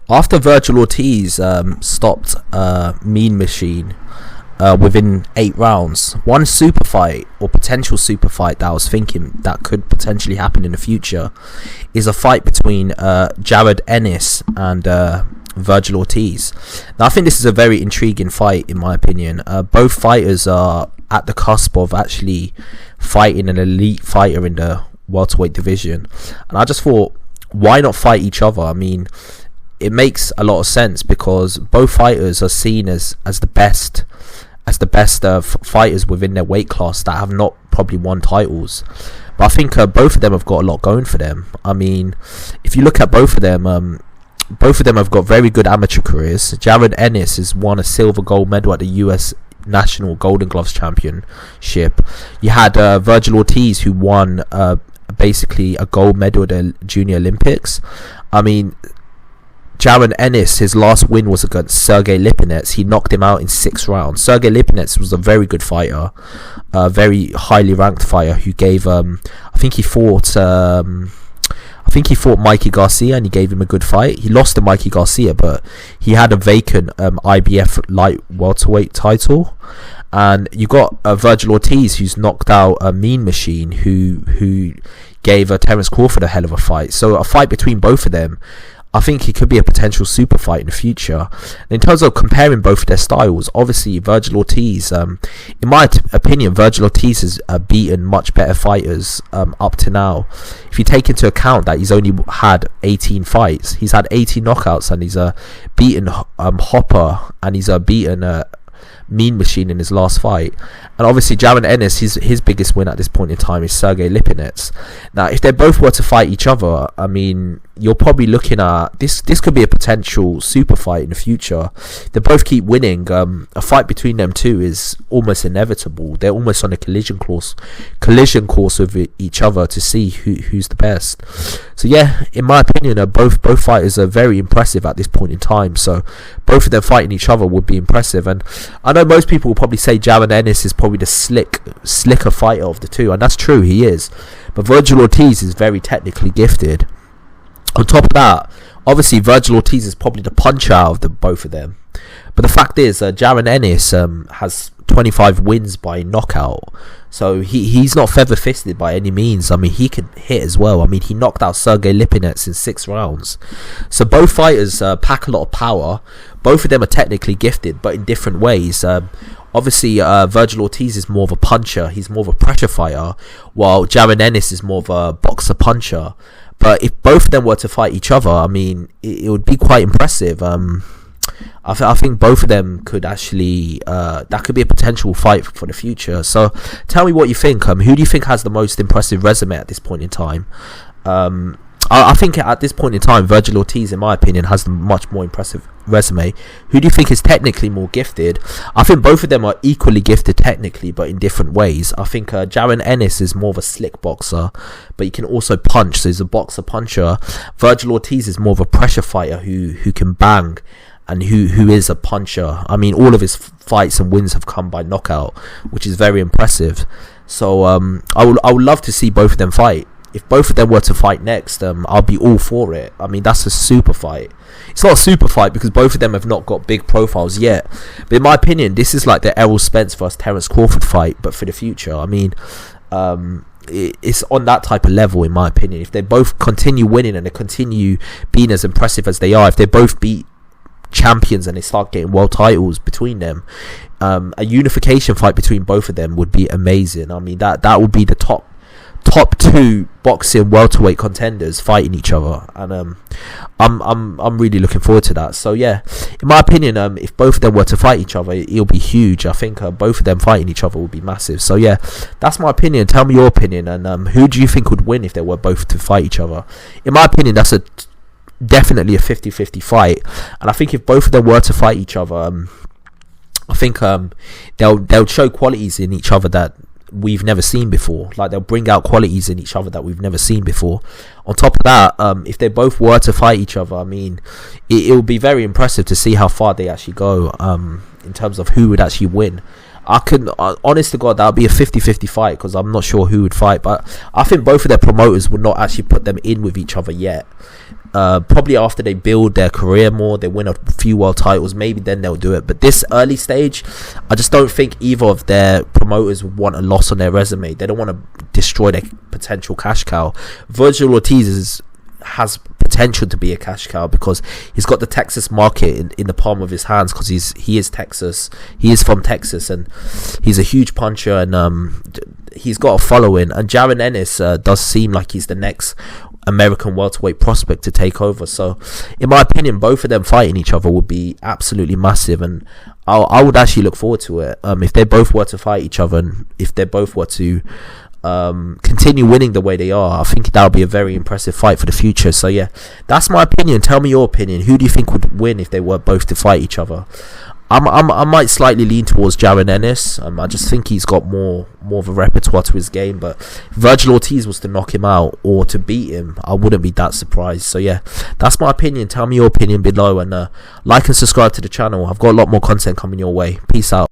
After Vergil Ortiz stopped Mean Machine within 8 rounds, one super fight or potential super fight that I was thinking that could potentially happen in the future is a fight between Jarron Ennis and Vergil Ortiz. Now I think this is a very intriguing fight in my opinion. Both fighters are at the cusp of actually fighting an elite fighter in the welterweight division, and I just thought, why not fight each other? I mean, it makes a lot of sense because both fighters are seen as the best fighters within their weight class that have not probably won titles. But I think both of them have got a lot going for them. I mean, if you look at both of them have got very good amateur careers. Jarron Ennis has won a silver gold medal at the US National Golden Gloves Championship. You had Vergil Ortiz, who won basically a gold medal at the Junior Olympics. I mean, Jarron Ennis, his last win was against Sergey Lipinets. He knocked him out in 6 rounds. Sergey Lipinets was a very good fighter, a very highly ranked fighter who gave I think he fought Mikey Garcia and he gave him a good fight. He lost to Mikey Garcia, but he had a vacant IBF light welterweight title. And you got Vergil Ortiz, who's knocked out a Mean Machine, who gave Terence Crawford a hell of a fight. So a fight between both of them, I think it could be a potential super fight in the future. In terms of comparing both of their styles, obviously Vergil Ortiz, in my opinion, Vergil Ortiz has beaten much better fighters up to now. If you take into account that he's only had 18 fights, he's had 18 knockouts, and he's beaten Hopper, and he's beaten Mean Machine in his last fight. And obviously Jarron Ennis, his biggest win at this point in time is Sergey Lipinets. Now if they both were to fight each other, I mean, you're probably looking at this could be a potential super fight in the future. They both keep winning. A fight between them two is almost inevitable. They're almost on a collision course with each other to see who's the best. So yeah, in my opinion, both fighters are very impressive at this point in time. So both of them fighting each other would be impressive. And I know most people will probably say Jarron Ennis is probably the slicker fighter of the two, and that's true, he is. But Vergil Ortiz is very technically gifted. On top of that, obviously Vergil Ortiz is probably the puncher out of both of them. But the fact is, Jarron Ennis has 25 wins by knockout. So he's not feather-fisted by any means. I mean, he can hit as well. I mean, he knocked out Sergey Lipinets in 6 rounds. So both fighters pack a lot of power. Both of them are technically gifted, but in different ways. Obviously, Vergil Ortiz is more of a puncher. He's more of a pressure fighter, while Jarron Ennis is more of a boxer-puncher. But if both of them were to fight each other, I mean, it would be quite impressive. I think both of them could actually, that could be a potential fight for the future. So tell me what you think. Who do you think has the most impressive resume at this point in time? I think at this point in time, Vergil Ortiz, in my opinion, has the much more impressive resume. Who do you think is technically more gifted? I think both of them are equally gifted technically, but in different ways. I think Jarron Ennis is more of a slick boxer, but he can also punch, so he's a boxer-puncher. Vergil Ortiz is more of a pressure fighter who can bang, and who is a puncher. I mean, all of his fights and wins have come by knockout, which is very impressive. So I would love to see both of them fight. If both of them were to fight next, I'll be all for it. I mean, that's a super fight. It's not a super fight because both of them have not got big profiles yet. But in my opinion, this is like the Errol Spence vs Terence Crawford fight, but for the future. I mean, it's on that type of level, in my opinion. If they both continue winning and they continue being as impressive as they are, if they both beat champions and they start getting world titles between them, a unification fight between both of them would be amazing. I mean, that would be the top 2 boxing welterweight contenders fighting each other, and I'm really looking forward to that. So yeah, in my opinion, if both of them were to fight each other, it'll be huge. I think both of them fighting each other would be massive. So yeah, that's my opinion. Tell me your opinion, and who do you think would win if they were both to fight each other? In my opinion, that's definitely a 50-50 fight, and I think if both of them were to fight each other, I think they'll show qualities in each other that we've never seen before. Like, they'll bring out qualities in each other that we've never seen before. On top of that, if they both were to fight each other, I mean, it will be very impressive to see how far they actually go. in terms of who would actually win. I can, honest to God, that would be a 50-50 fight, because I'm not sure who would fight. But I think both of their promoters would not actually put them in with each other yet. Probably after they build their career more, they win a few world titles, maybe then they'll do it. But this early stage, I just don't think either of their promoters would want a loss on their resume. They don't want to destroy their potential cash cow. Vergil Ortiz has potential to be a cash cow, because he's got the Texas market in the palm of his hands, because he is from Texas, and he's a huge puncher, and he's got a following. And Jarron Ennis does seem like he's the next American welterweight prospect to take over. So in my opinion, both of them fighting each other would be absolutely massive, and I would actually look forward to it. If they both were to fight each other, and if they both were to continue winning the way they are, I think that would be a very impressive fight for the future. So yeah, that's my opinion. Tell me your opinion. Who do you think would win if they were both to fight each other? I might slightly lean towards Jarron Ennis. I just think he's got more of a repertoire to his game. But if Vergil Ortiz was to knock him out or to beat him, I wouldn't be that surprised. So yeah, that's my opinion. Tell me your opinion below, and like and subscribe to the channel. I've got a lot more content coming your way. Peace out.